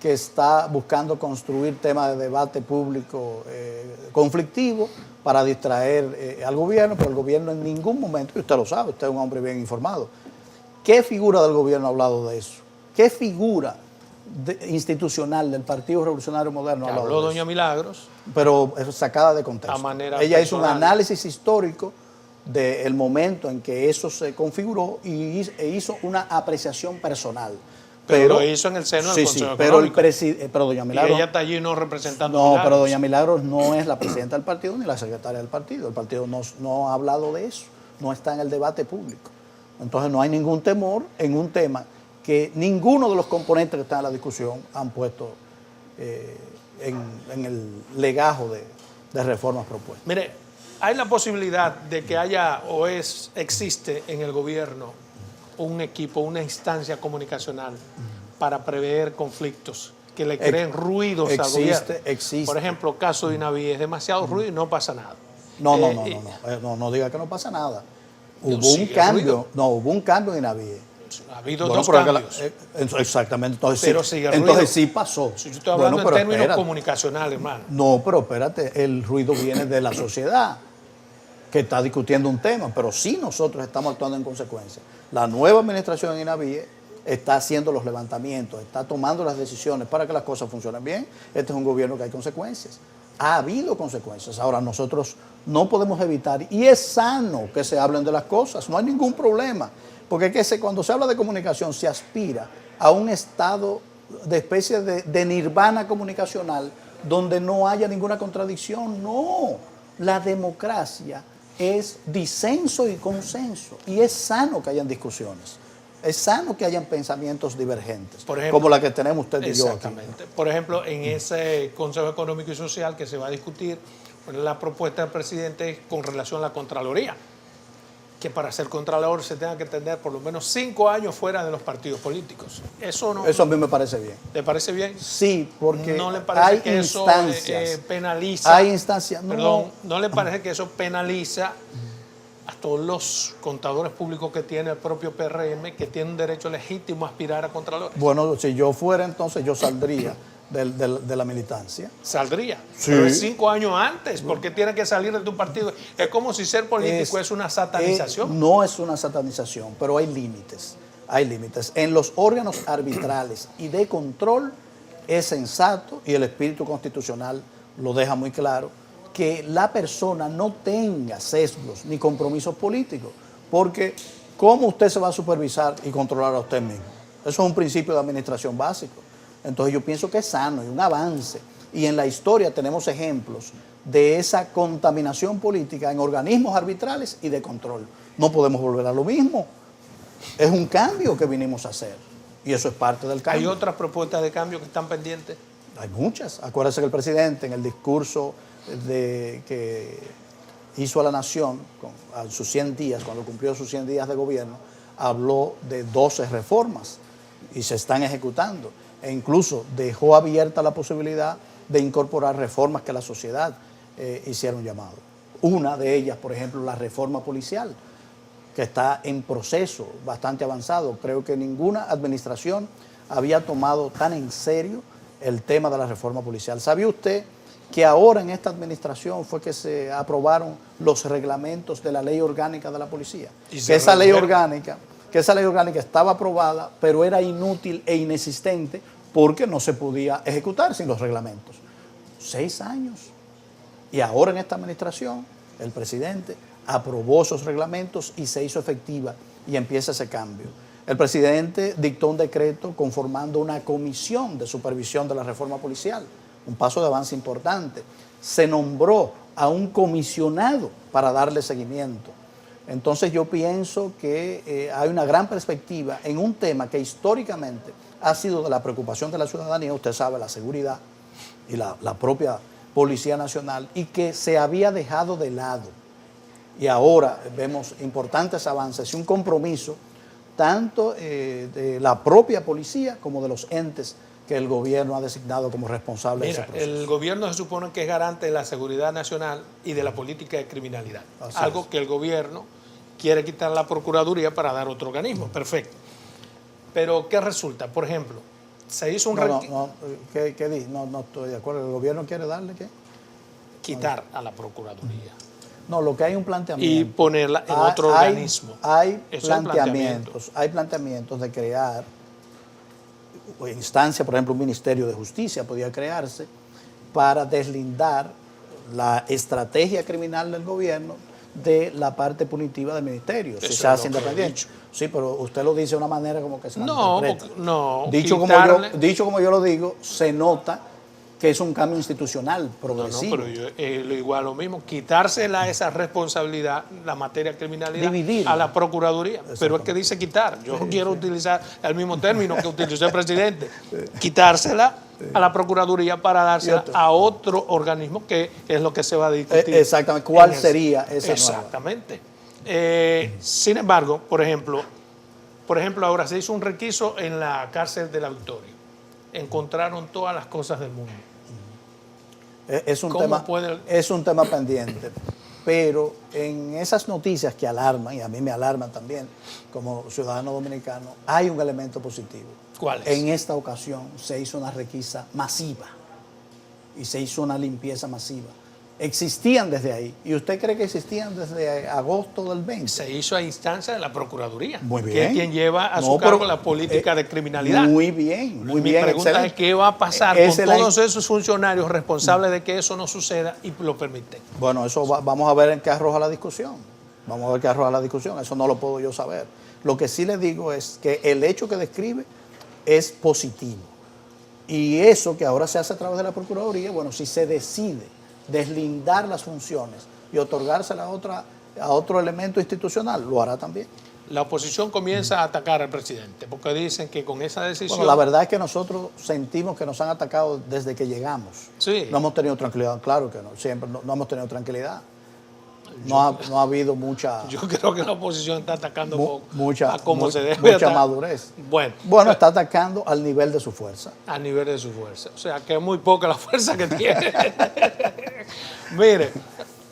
que está buscando construir temas de debate público conflictivo para distraer al gobierno, pero el gobierno en ningún momento, y usted lo sabe, usted es un hombre bien informado, ¿qué figura del gobierno ha hablado de eso? ¿Qué figura institucional del Partido Revolucionario Moderno ha hablado Habló de doña eso? Milagros. Pero es sacada de contexto. A manera Ella hizo un personal. análisis histórico del momento en que eso se configuró e hizo una apreciación personal. Pero lo hizo en el seno del Consejo pero Económico. pero doña Y Milagros, ella está allí no representando no, Milagros. pero doña Milagros no es la presidenta del partido ni la secretaria del partido. El partido no ha hablado de eso, no está en el debate público. Entonces no hay ningún temor en un tema que ninguno de los componentes que están en la discusión han puesto en el legajo de reformas propuestas. Mire, hay la posibilidad de que haya existe en el gobierno un equipo, una instancia comunicacional para prever conflictos que le creen ruidos al gobierno. Existe. Por ejemplo, caso de Inaví, es demasiado ruido y no pasa nada. No diga que no pasa nada. Yo Hubo un sigue cambio, ruido. hubo un cambio en Inaví. Ha habido Bueno, dos pero cambios. exactamente. Pero sigue ruido. Entonces sí pasó. Yo estoy hablando Bueno, en pero términos espérate. comunicacionales, hermano. No, pero espérate, el ruido viene de la sociedad que está discutiendo un tema, pero sí nosotros estamos actuando en consecuencia. La nueva administración en Inaví está haciendo los levantamientos, está tomando las decisiones para que las cosas funcionen bien. Este es un gobierno que hay consecuencias. Ha habido consecuencias. Ahora nosotros no podemos evitar, y es sano que se hablen de las cosas, no hay ningún problema. Porque es que cuando se habla de comunicación se aspira a un estado de especie de nirvana comunicacional donde no haya ninguna contradicción. No, la democracia es disenso y consenso y es sano que hayan discusiones. Es sano que hayan pensamientos divergentes, Por ejemplo, como la que tenemos usted y yo aquí. Exactamente. Por ejemplo, en ese Consejo Económico y Social que se va a discutir, la propuesta del presidente es con relación a la Contraloría, que para ser Contralor se tenga que tener por lo menos 5 años fuera de los partidos políticos. Eso no. Eso a mí me parece bien. ¿Le parece bien? Sí, porque ¿No le parece hay que eso instancias. penaliza? Hay instancias. No. Perdón, ¿no le parece que eso penaliza a todos los contadores públicos que tiene el propio PRM, que tienen derecho legítimo a aspirar a Contralores? Bueno, si yo fuera, entonces yo saldría de la militancia. Saldría. Sí. Pero es 5 años antes, porque tiene que salir de tu partido. Es como si ser político es una satanización. No es una satanización, pero hay límites. Hay límites. En los órganos arbitrales y de control es sensato, y el espíritu constitucional lo deja muy claro, que la persona no tenga sesgos ni compromisos políticos, porque ¿cómo usted se va a supervisar y controlar a usted mismo? Eso es un principio de administración básico. Entonces yo pienso que es sano y un avance. Y en la historia tenemos ejemplos de esa contaminación política en organismos arbitrales y de control. No podemos volver a lo mismo. Es un cambio que vinimos a hacer. Y eso es parte del cambio. ¿Hay otras propuestas de cambio que están pendientes? Hay muchas. Acuérdese que el presidente en el discurso que hizo a la nación a sus 100 días, cuando cumplió sus 100 días de gobierno, habló de 12 reformas y se están ejecutando. E incluso dejó abierta la posibilidad de incorporar reformas que la sociedad hiciera un llamado. Una de ellas, por ejemplo, la reforma policial. que está en proceso bastante avanzado. Creo que ninguna administración había tomado tan en serio el tema de la reforma policial. ¿Sabía usted que ahora en esta administración fue que se aprobaron los reglamentos de la ley orgánica de la policía? Que esa ley orgánica estaba aprobada, pero era inútil e inexistente porque no se podía ejecutar sin los reglamentos. 6 años. Y ahora en esta administración, el presidente aprobó esos reglamentos y se hizo efectiva y empieza ese cambio. El presidente dictó un decreto conformando una comisión de supervisión de la reforma policial, un paso de avance importante. Se nombró a un comisionado para darle seguimiento. Entonces yo pienso que hay una gran perspectiva en un tema que históricamente ha sido de la preocupación de la ciudadanía, usted sabe, la seguridad y la propia Policía Nacional, y que se había dejado de lado. Y ahora vemos importantes avances y un compromiso tanto de la propia policía como de los entes que el gobierno ha designado como responsables de ese proceso. El gobierno se supone que es garante de la seguridad nacional y de la política de criminalidad. Algo que el gobierno quiere quitar la Procuraduría para dar otro organismo. Perfecto. Pero, ¿qué resulta? Por ejemplo, se hizo un... No estoy de acuerdo. ¿El gobierno quiere darle qué? Quitar a la Procuraduría. No, lo que hay un planteamiento. Y ponerla en otro organismo. Hay planteamientos de crear instancia, por ejemplo, un Ministerio de Justicia podría crearse para deslindar la estrategia criminal del gobierno de la parte punitiva del ministerio, si se hace independiente. Sí, pero usted lo dice de una manera como que se interpreta. No, dicho como yo lo digo, se nota que es un cambio institucional progresivo. No, pero igual lo mismo, quitársela esa responsabilidad, la materia criminalidad, dividir a la Procuraduría. Pero es que dice quitar. Yo quiero utilizar el mismo término que utilizó el presidente. Quitársela a la Procuraduría para dársela a otro organismo, que es lo que se va a discutir. Exactamente. ¿Cuál sería esa Exactamente. Sin embargo, por ejemplo, ahora se hizo un requiso en la cárcel de La Victoria. Encontraron todas las cosas del mundo. Es un tema pendiente, pero en esas noticias que alarman, y a mí me alarman también como ciudadano dominicano, hay un elemento positivo. ¿Cuál es? En esta ocasión se hizo una requisa masiva y se hizo una limpieza masiva. Existían desde ahí. ¿Y usted cree que existían desde agosto del 20? Se hizo a instancia de la Procuraduría. Muy bien. Que es quien lleva a su cargo la política de criminalidad. Muy bien, muy bien. Mi pregunta es qué va a pasar con todos esos funcionarios responsables de que eso no suceda y lo permiten. Bueno, eso vamos a ver en qué arroja la discusión. Vamos a ver qué arroja la discusión. Eso no lo puedo yo saber. Lo que sí le digo es que el hecho que describe es positivo. Y eso que ahora se hace a través de la Procuraduría, bueno, si se decide deslindar las funciones y otorgársela a otro elemento institucional, lo hará también. La oposición comienza a atacar al presidente porque dicen que con esa decisión... Bueno, la verdad es que nosotros sentimos que nos han atacado desde que llegamos. Sí. No hemos tenido tranquilidad, claro que no, siempre no hemos tenido tranquilidad. No ha habido mucha... Yo creo que la oposición está atacando mucha madurez. Bueno, está atacando al nivel de su fuerza. Al nivel de su fuerza. O sea, que es muy poca la fuerza que tiene. Mire,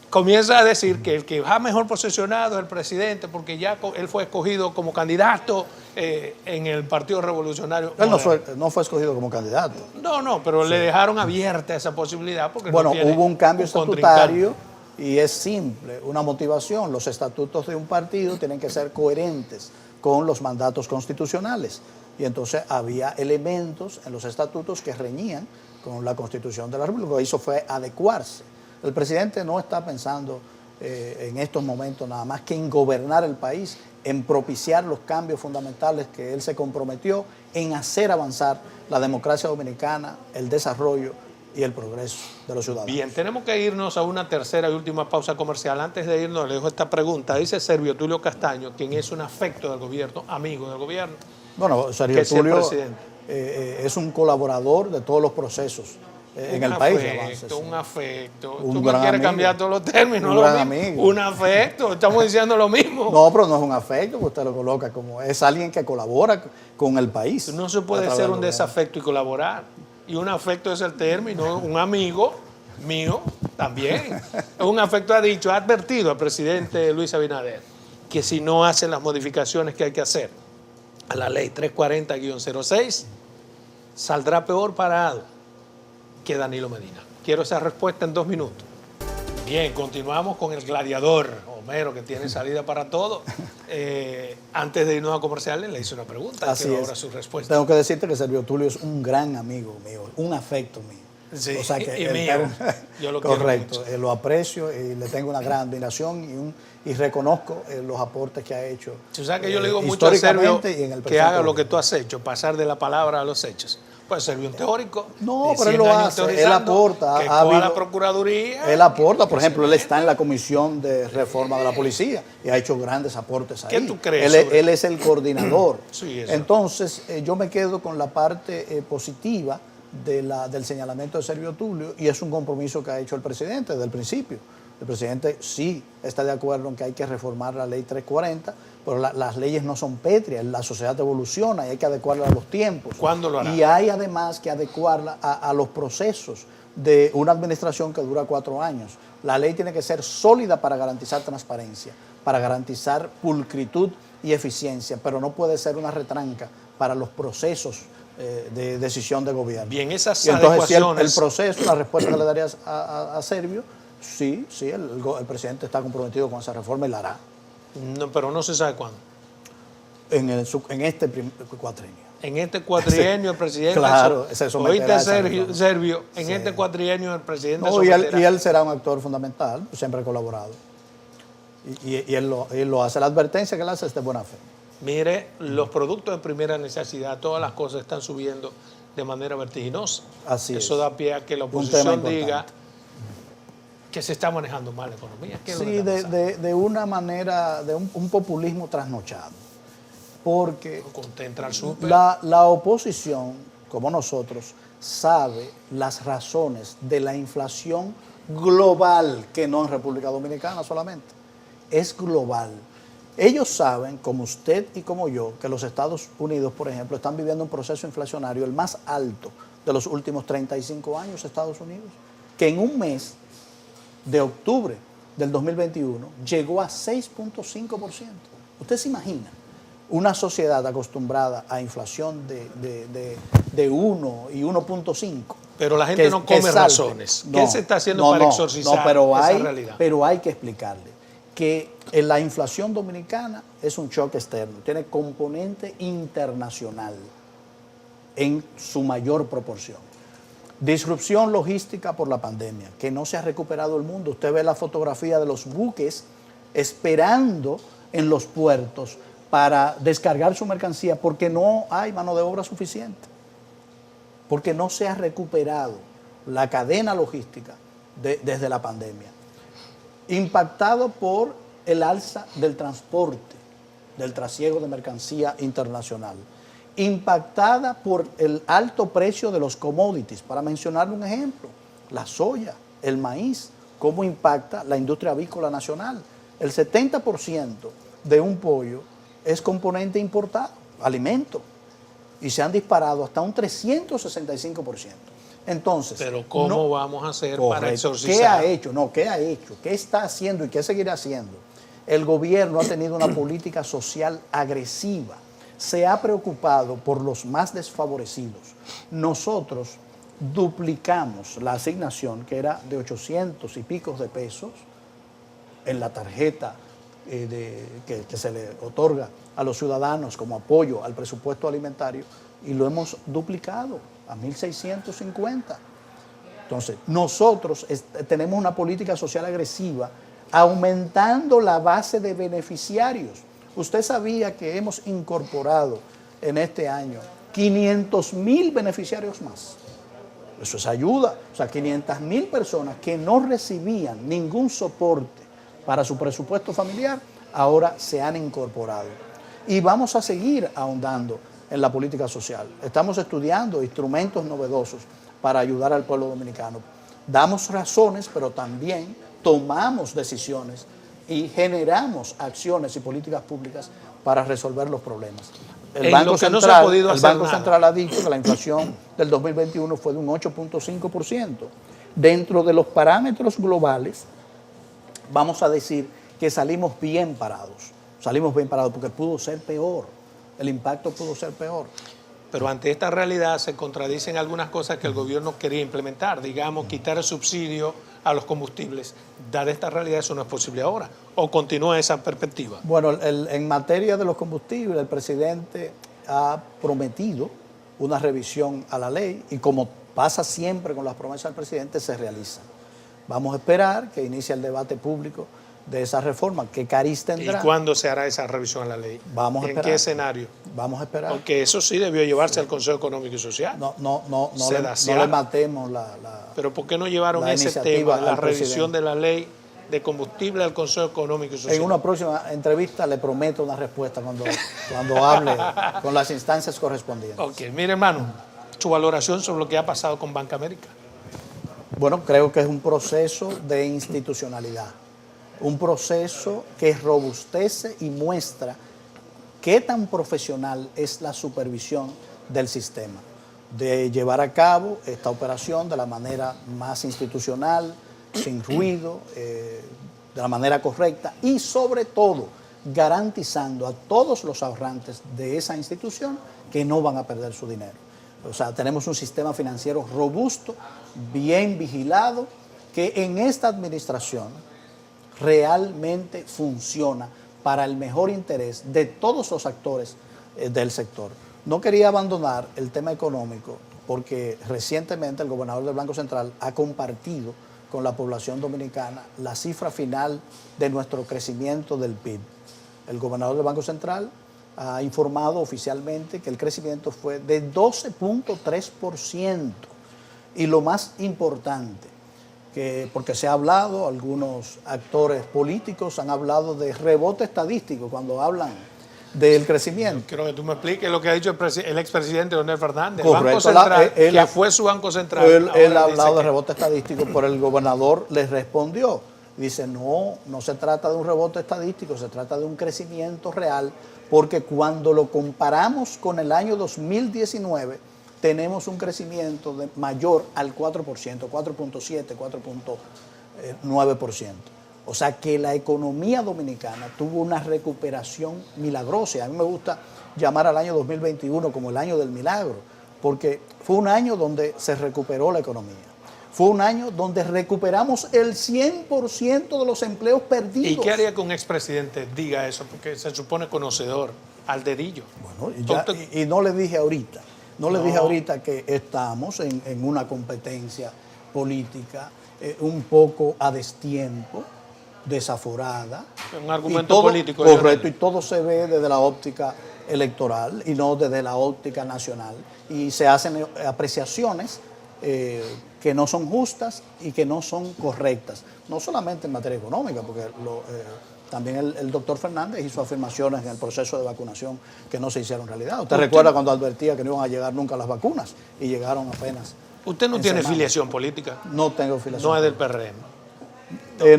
comienza a decir que el que va mejor posicionado es el presidente porque ya él fue escogido como candidato en el Partido Revolucionario. Él no fue escogido como candidato. No, pero le dejaron abierta esa posibilidad. Porque bueno, hubo un cambio estatutario. Y es simple, una motivación. Los estatutos de un partido tienen que ser coherentes con los mandatos constitucionales. Y entonces había elementos en los estatutos que reñían con la Constitución de la República. Lo que hizo fue adecuarse. El presidente no está pensando en estos momentos nada más que en gobernar el país, en propiciar los cambios fundamentales que él se comprometió, en hacer avanzar la democracia dominicana, el desarrollo y el progreso de los ciudadanos. Bien, tenemos que irnos a una tercera y última pausa comercial. Antes de irnos, le dejo esta pregunta. Dice Servio Tulio Castaño, quien es un afecto del gobierno, amigo del gobierno. Bueno, Servio Tulio es un colaborador de todos los procesos en el país. Un afecto. Tú me quieres cambiar todos los términos. Un afecto, estamos diciendo lo mismo. No, pero no es un afecto, usted lo coloca como es alguien que colabora con el país. No se puede ser un desafecto y colaborar. Y un afecto es el término, un amigo mío también. Un afecto ha dicho, ha advertido al presidente Luis Abinader que si no hacen las modificaciones que hay que hacer a la ley 340-06, saldrá peor parado que Danilo Medina. Quiero esa respuesta en 2 minutos. Bien, continuamos con el gladiador, Homero, que tiene salida para todo. Antes de irnos a comerciales, le hice una pregunta. Así quiero es. ahora su respuesta. Tengo que decirte que Servio Tulio es un gran amigo mío, un afecto mío. Sí, o sea que y mío. Yo lo correcto, quiero mucho. Lo aprecio y le tengo una gran admiración y reconozco los aportes que ha hecho. Tú sabes que yo le digo mucho a Servio que haga lo que tú has has hecho, pasar de la palabra a los hechos. Pues Servio un teórico. No, pero él lo hace, él aporta. Que a la Procuraduría. Él aporta, por ejemplo, él está en la Comisión de Reforma de la Policía y ha hecho grandes aportes ahí. ¿Qué tú crees? Él es el coordinador. Sí, eso. Entonces, yo me quedo con la parte positiva del señalamiento de Servio Tulio y es un compromiso que ha hecho el presidente desde el principio. El presidente sí está de acuerdo en que hay que reformar la ley 340, pero las leyes no son pétreas, la sociedad evoluciona y hay que adecuarla a los tiempos. ¿Cuándo lo hará? Y hay además que adecuarla a los procesos de una administración que dura 4 años. La ley tiene que ser sólida para garantizar transparencia, para garantizar pulcritud y eficiencia, pero no puede ser una retranca para los procesos de decisión de gobierno. Bien, esas y entonces, adecuaciones. Si el proceso, la respuesta que le darías a Servio, sí, el presidente está comprometido con esa reforma y la hará. No, pero no se sabe cuándo. En este cuatrienio. En este cuatrienio el presidente. Claro, se someterá oíste, Servio, en este cuatrienio el presidente no, y él será un actor fundamental, siempre ha colaborado. Y él lo hace. La advertencia que él hace es de buena fe. Mire, los productos de primera necesidad, todas las cosas están subiendo de manera vertiginosa. Así Eso es. da pie a que la oposición diga que se está manejando mal la economía. Sí, de una manera, de un populismo trasnochado. Porque la oposición, como nosotros, sabe las razones de la inflación global, que no en República Dominicana solamente, es global. Ellos saben, como usted y como yo, que los Estados Unidos, por ejemplo, están viviendo un proceso inflacionario, el más alto de los últimos 35 años, Estados Unidos, que en un mes de octubre del 2021 llegó a 6.5%. ¿Usted se imagina? Una sociedad acostumbrada a inflación de 1 y 1.5. Pero la gente no come razones. ¿Qué se está haciendo para exorcizar esa realidad? Pero hay que explicarle que la inflación dominicana es un choque externo, tiene componente internacional en su mayor proporción. Disrupción logística por la pandemia, que no se ha recuperado el mundo. Usted ve la fotografía de los buques esperando en los puertos para descargar su mercancía porque no hay mano de obra suficiente, porque no se ha recuperado la cadena logística desde la pandemia. Impactado por el alza del transporte, del trasiego de mercancía internacional. Impactada por el alto precio de los commodities. Para mencionar un ejemplo, la soya, el maíz, cómo impacta la industria avícola nacional. El 70% de un pollo es componente importado, alimento, y se han disparado hasta un 365%. Entonces, pero ¿cómo vamos a hacer para exorcizar? ¿Qué ha hecho? No, ¿qué ha hecho? ¿Qué está haciendo y qué seguirá haciendo? El gobierno ha tenido una política social agresiva. Se ha preocupado por los más desfavorecidos. Nosotros duplicamos la asignación, que era de 800 y pico de pesos, en la tarjeta que se le otorga a los ciudadanos como apoyo al presupuesto alimentario, y lo hemos duplicado a 1.650. Entonces, nosotros tenemos una política social agresiva, aumentando la base de beneficiarios. Usted sabía que hemos incorporado en este año 500.000 beneficiarios más. Eso es ayuda. O sea, 500.000 personas que no recibían ningún soporte para su presupuesto familiar, ahora se han incorporado. Y vamos a seguir ahondando en la política social. Estamos estudiando instrumentos novedosos para ayudar al pueblo dominicano. Damos razones, pero también tomamos decisiones y generamos acciones y políticas públicas para resolver los problemas. El Banco Central ha dicho que la inflación del 2021 fue de un 8.5%. Dentro de los parámetros globales, vamos a decir que salimos bien parados. salimos bien parados, porque pudo ser peor, el impacto pudo ser peor. Pero ante esta realidad se contradicen algunas cosas que el gobierno quería implementar, digamos, quitar el subsidio a los combustibles. Dada esta realidad, eso no es posible ahora. ¿O continúa esa perspectiva? Bueno, en materia de los combustibles, el presidente ha prometido una revisión a la ley y como pasa siempre con las promesas del presidente, se realiza. Vamos a esperar que inicie el debate público de esa reforma, que cariz tendrá. ¿Y cuándo se hará esa revisión a la ley? Vamos a esperar. ¿En qué escenario? Vamos a esperar. Porque eso sí debió llevarse al Consejo Económico y Social. No le matemos la Pero ¿por qué no llevaron ese tema, la revisión de la ley de combustible al Consejo Económico y Social? En una próxima entrevista le prometo una respuesta cuando hable con las instancias correspondientes. Ok, mire hermano, su valoración sobre lo que ha pasado con Banca América. Bueno, creo que es un proceso de institucionalidad, un proceso que robustece y muestra qué tan profesional es la supervisión del sistema, de llevar a cabo esta operación de la manera más institucional, sin ruido, de la manera correcta y sobre todo garantizando a todos los ahorrantes de esa institución que no van a perder su dinero. O sea, tenemos un sistema financiero robusto, bien vigilado, que en esta administración realmente funciona para el mejor interés de todos los actores del sector. No quería abandonar el tema económico porque recientemente el gobernador del Banco Central ha compartido con la población dominicana la cifra final de nuestro crecimiento del PIB. El gobernador del Banco Central ha informado oficialmente que el crecimiento fue de 12.3%. Y lo más importante, porque se ha hablado, algunos actores políticos han hablado de rebote estadístico cuando hablan del crecimiento. Yo quiero que tú me expliques lo que ha dicho el expresidente Leonel Fernández. Correcto. El Banco Central, que fue su Banco Central. Él ha hablado de rebote estadístico, pero el gobernador le respondió. Dice, no se trata de un rebote estadístico, se trata de un crecimiento real, porque cuando lo comparamos con el año 2019, tenemos un crecimiento mayor al 4%, 4.7, 4.9%. O sea que la economía dominicana tuvo una recuperación milagrosa. A mí me gusta llamar al año 2021 como el año del milagro, porque fue un año donde se recuperó la economía. Fue un año donde recuperamos el 100% de los empleos perdidos. ¿Y qué haría que un expresidente diga eso? Porque se supone conocedor al dedillo. Bueno, y no le dije ahorita. No le dije ahorita que estamos en una competencia política un poco a destiempo, desaforada. Un argumento político. Correcto, y todo se ve desde la óptica electoral y no desde la óptica nacional. Y se hacen apreciaciones que no son justas y que no son correctas. No solamente en materia económica, porque también el doctor Fernández hizo afirmaciones en el proceso de vacunación que no se hicieron realidad. ¿Usted recuerda cuando advertía que no iban a llegar nunca las vacunas y llegaron apenas? ¿Usted no tiene filiación política? No tengo filiación. No es del PRM.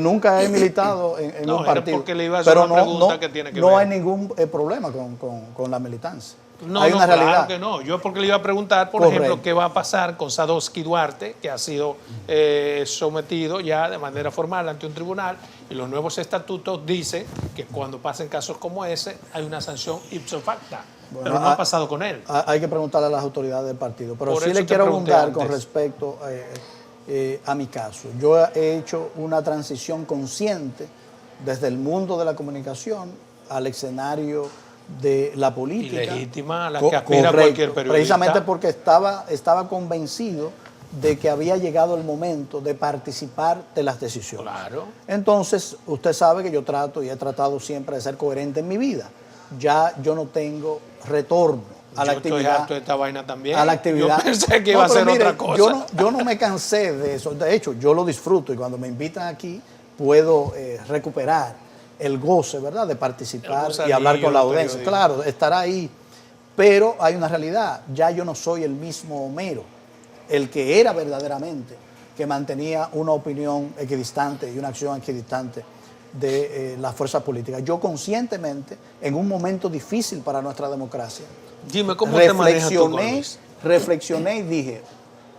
Nunca he militado en un partido. Porque le iba a hacer una pregunta que tiene que ver. No hay ningún problema con la militancia. No, hay una realidad. Claro que no. Yo porque le iba a preguntar, por ejemplo, qué va a pasar con Sadowski Duarte, que ha sido sometido ya de manera formal ante un tribunal, y los nuevos estatutos dicen que cuando pasen casos como ese hay una sanción ipso facto. Bueno, pero no ha pasado con él. Hay que preguntarle a las autoridades del partido. Pero sí le quiero abundar con respecto a mi caso. Yo he hecho una transición consciente desde el mundo de la comunicación al escenario de la política. Ilegítima, a la que aspira cualquier periodista. Precisamente porque estaba convencido de que había llegado el momento de participar de las decisiones. Claro. Entonces, usted sabe que yo trato y he tratado siempre de ser coherente en mi vida. Ya yo no tengo retorno a la actividad. Estoy harto de esta vaina también. A la actividad. Yo pensé que iba a ser otra cosa. Yo no me cansé de eso. De hecho, yo lo disfruto y cuando me invitan aquí puedo recuperar el goce, ¿verdad?, de participar y hablar con la audiencia. Claro, estará ahí. Pero hay una realidad. Ya yo no soy el mismo Homero, el que era verdaderamente, que mantenía una opinión equidistante y una acción equidistante de las fuerzas políticas. Yo conscientemente, en un momento difícil para nuestra democracia, dime, ¿cómo te manejas tú, reflexioné y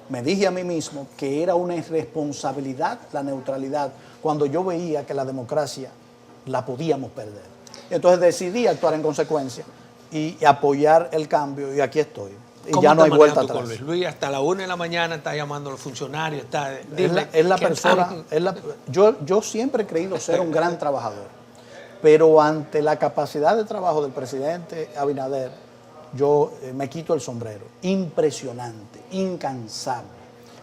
me dije a mí mismo que era una irresponsabilidad la neutralidad cuando yo veía que la democracia la podíamos perder. Entonces decidí actuar en consecuencia y apoyar el cambio, y aquí estoy. Y ¿Cómo ya no te hay vuelta manejas tú, atrás. Luis? Luis, hasta la 1 de la mañana está llamando a los funcionarios. Es la persona, yo siempre he creído ser un gran trabajador, pero ante la capacidad de trabajo del presidente Abinader, yo me quito el sombrero. Impresionante, incansable.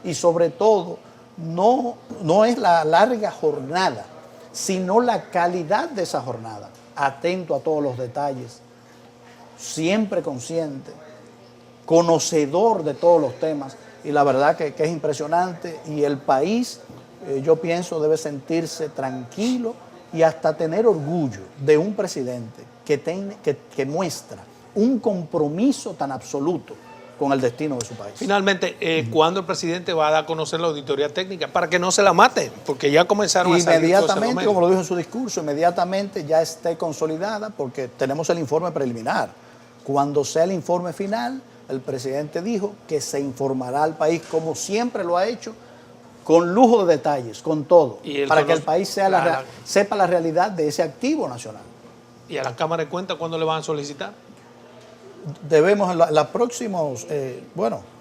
Y sobre todo, no es la larga jornada, sino la calidad de esa jornada. Atento a todos los detalles, siempre consciente, conocedor de todos los temas, y la verdad que es impresionante, y el país, yo pienso, debe sentirse tranquilo y hasta tener orgullo de un presidente que muestra un compromiso tan absoluto con el destino de su país. Finalmente, ¿cuándo el presidente va a dar a conocer la auditoría técnica? Para que no se la mate, porque ya comenzaron a salir cosas. Inmediatamente, como lo dijo en su discurso, inmediatamente ya esté consolidada, porque tenemos el informe preliminar. Cuando sea el informe final, el presidente dijo que se informará al país, como siempre lo ha hecho, con lujo de detalles, con todo, para que el país sepa la realidad de ese activo nacional. ¿Y a la Cámara de Cuentas cuándo le van a solicitar? Debemos, en los próximos,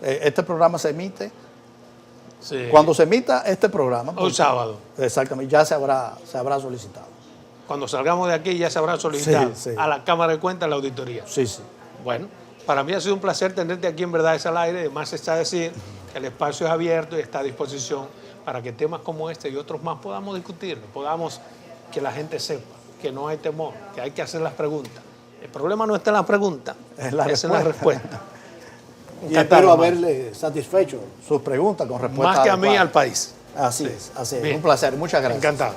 este programa se emite, cuando se emita este programa. Hoy sábado. Exactamente, ya se habrá solicitado. Cuando salgamos de aquí ya se habrá solicitado Sí. a la Cámara de Cuentas la auditoría. Sí. Bueno, para mí ha sido un placer tenerte aquí en Verdades al Aire. Además está decir que el espacio es abierto y está a disposición para que temas como este y otros más podamos discutirlo, podamos que la gente sepa que no hay temor, que hay que hacer las preguntas. El problema no está en la pregunta, es la respuesta. Y espero haberle satisfecho sus preguntas con respuesta más que a mí, adecuada. al país. Así es. Bien. Un placer, muchas gracias. Encantado.